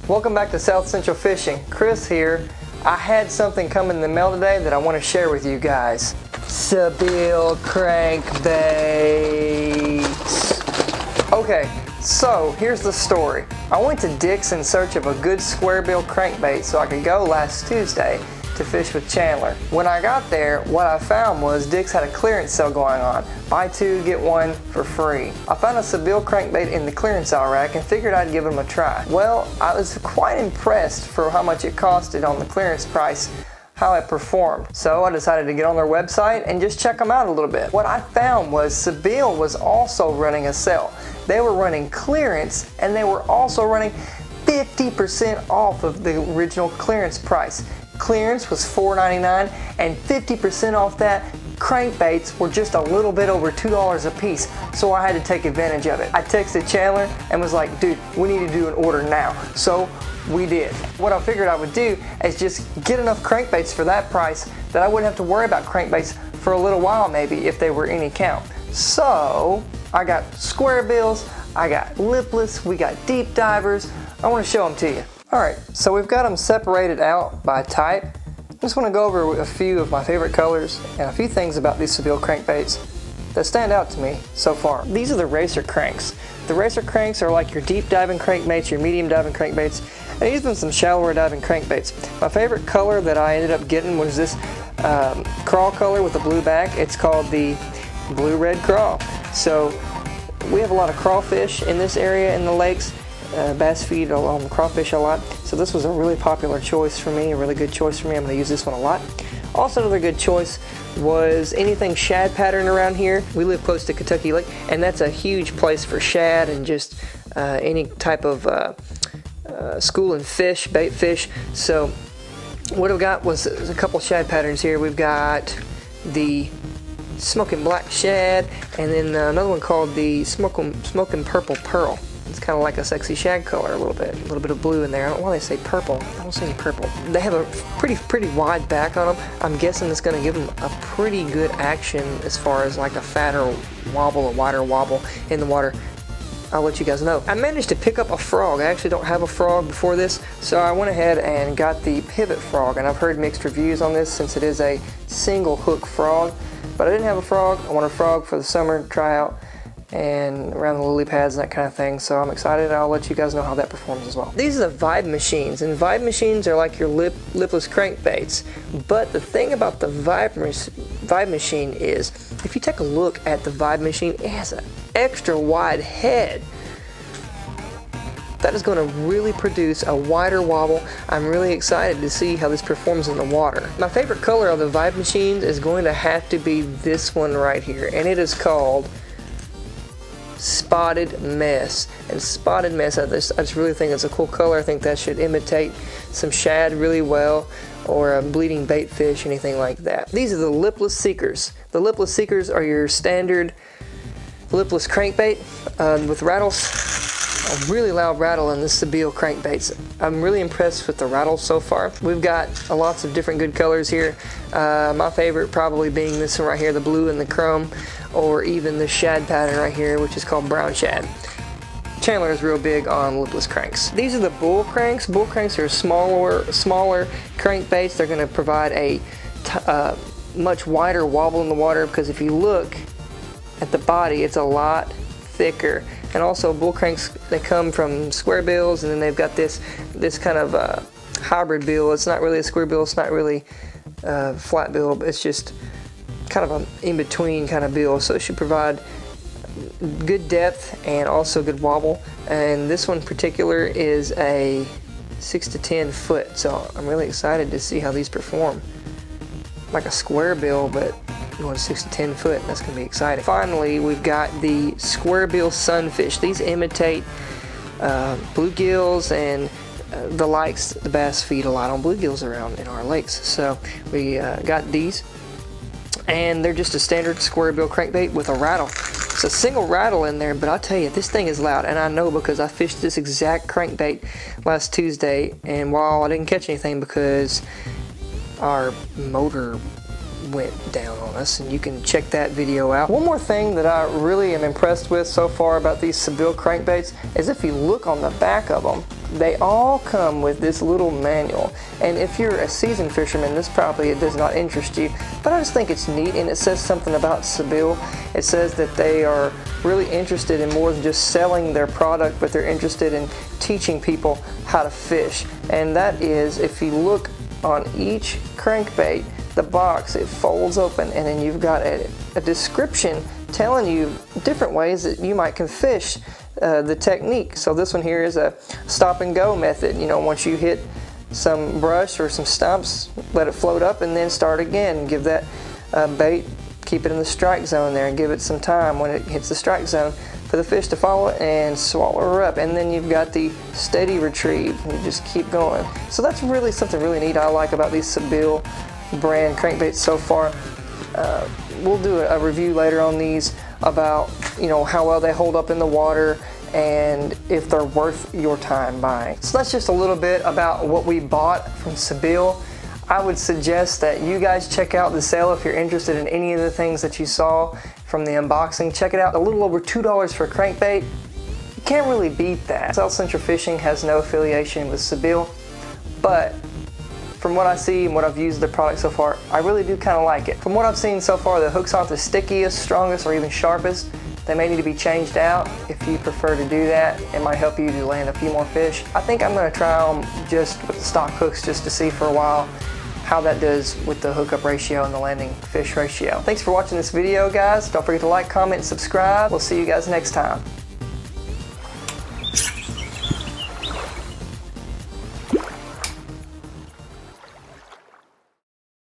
Welcome back to South Central Fishing. Chris here. I had something come in the mail today that I want to share with you guys. Sebile crankbaits. Okay, so here's the story. I went to Dick's in search of a good square bill crankbait so I could go last Tuesday to fish with Chandler. When I got there, what I found was Dick's had a clearance sale going on. Buy two, get one for free. I found a Sebile crankbait in the clearance aisle rack and figured I'd give them a try. Well, I was quite impressed for how much it costed on the clearance price, how it performed. So I decided to get on their website and just check them out a little bit. What I found was Sebile was also running a sale. They were running clearance and they were also running 50% off of the original clearance price. Clearance was $4.99 and 50% off that. Crankbaits were just a little bit over $2 a piece, so I had to take advantage of it. I texted Chandler and was like, dude, we need to do an order now. So we did. What I figured I would do is just get enough crankbaits for that price that I wouldn't have to worry about crankbaits for a little while maybe if they were any count. So I got square bills, I got lipless, we got deep divers. I want to show them to you. Alright, so we've got them separated out by type. I just want to go over a few of my favorite colors and a few things about these Sebile crankbaits that stand out to me so far. These are the racer cranks. The racer cranks are like your deep diving crankbaits, your medium diving crankbaits, and even some shallower diving crankbaits. My favorite color that I ended up getting was this crawl color with a blue back. It's called the blue-red crawl. So we have a lot of crawfish in this area in the lakes. Bass feed on the crawfish a lot, so this was a really popular choice for me, a really good choice for me. I'm going to use this one a lot. Also, another good choice was anything shad pattern around here. We live close to Kentucky Lake, and that's a huge place for shad and just any type of schooling fish, bait fish. So what I've got was a couple shad patterns here. We've got the smoking black shad, and then another one called the smoking purple pearl. It's kind of like a sexy shad color a little bit of blue in there. I don't know why they say purple. I don't see any purple. They have a pretty wide back on them. I'm guessing it's going to give them a pretty good action as far as like a fatter wobble, a wider wobble in the water. I'll let you guys know. I managed to pick up a frog. I actually don't have a frog before this, so I went ahead and got the pivot frog, and I've heard mixed reviews on this since it is a single hook frog, but I didn't have a frog. I want a frog for the summer to try out and around the lily pads and that kind of thing, so I'm excited. I'll let you guys know how that performs as well. These are the Vibe machines, and Vibe machines are like your lipless crankbaits, but the thing about the Vibe machine is if you take a look at the Vibe machine, it has an extra wide head. That is going to really produce a wider wobble. I'm really excited to see how this performs in the water. My favorite color of the Vibe machines is going to have to be this one right here, and it is called Spotted Mess. And Spotted Mess, I just really think it's a cool color. I think that should imitate some shad really well, or a bleeding bait fish, anything like that. These are the lipless seekers. The lipless seekers are your standard lipless crankbait with rattles. A really loud rattle in the Sebile crankbaits. I'm really impressed with the rattles so far. We've got lots of different good colors here. My favorite probably being this one right here, the blue and the chrome, or even the shad pattern right here, which is called brown shad. Chandler is real big on lipless cranks. These are the bull cranks. Bull cranks are smaller crankbaits. They're going to provide a much wider wobble in the water, because if you look at the body, it's a lot thicker. And also bull cranks, they come from square bills, and then they've got this kind of hybrid bill. It's not really a square bill, it's not really flat bill, but it's just kind of an in-between kind of bill. So it should provide good depth and also good wobble. And this one in particular is a 6 to 10 foot, so I'm really excited to see how these perform. Like a square bill, but going 6 to 10 foot. That's going to be exciting. Finally, we've got the square bill sunfish. These imitate bluegills and the likes. The bass feed a lot on bluegills around in our lakes, so we got these, and they're just a standard square bill crankbait with a rattle. It's a single rattle in there, but I'll tell you, this thing is loud, and I know because I fished this exact crankbait last Tuesday, and while I didn't catch anything because our motor went down on us, and you can check that video out. One more thing that I really am impressed with so far about these Sebile crankbaits is if you look on the back of them, they all come with this little manual. And if you're a seasoned fisherman, this probably does not interest you, but I just think it's neat, and it says something about Sebile. It says that they are really interested in more than just selling their product, but they're interested in teaching people how to fish. And that is, if you look on each crankbait, the box, it folds open, and then you've got a description telling you different ways that you might can fish the technique. So this one here is a stop and go method. You know, once you hit some brush or some stumps, let it float up and then start again. Give that bait, keep it in the strike zone there, and give it some time when it hits the strike zone for the fish to follow it and swallow her up. And then you've got the steady retrieve, and you just keep going. So that's really something really neat I like about these Sebile brand crankbaits so far. We'll do a review later on these about, you know, how well they hold up in the water and if they're worth your time buying. So that's just a little bit about what we bought from Sebile. I would suggest that you guys check out the sale if you're interested in any of the things that you saw from the unboxing. Check it out. A little over $2 for a crankbait. You can't really beat that. South Central Fishing has no affiliation with Sebile, but from what I see and what I've used the product so far, I really do kind of like it. From what I've seen so far, the hooks aren't the stickiest, strongest, or even sharpest. They may need to be changed out. If you prefer to do that, it might help you to land a few more fish. I think I'm going to try them just with the stock hooks just to see for a while how that does with the hookup ratio and the landing fish ratio. Thanks for watching this video, guys. Don't forget to like, comment, and subscribe. We'll see you guys next time.